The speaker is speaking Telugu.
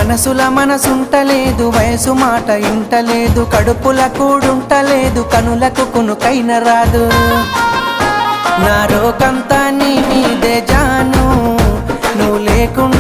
మనసుల మనసుంటలేదు, వయసు మాట ఇంటలేదు, కడుపుల కూడుంటలేదు, కనులకు కునుకైన రాదు. నా రోకంతా నీ మీదే జాను, నువ్వు లేకుండా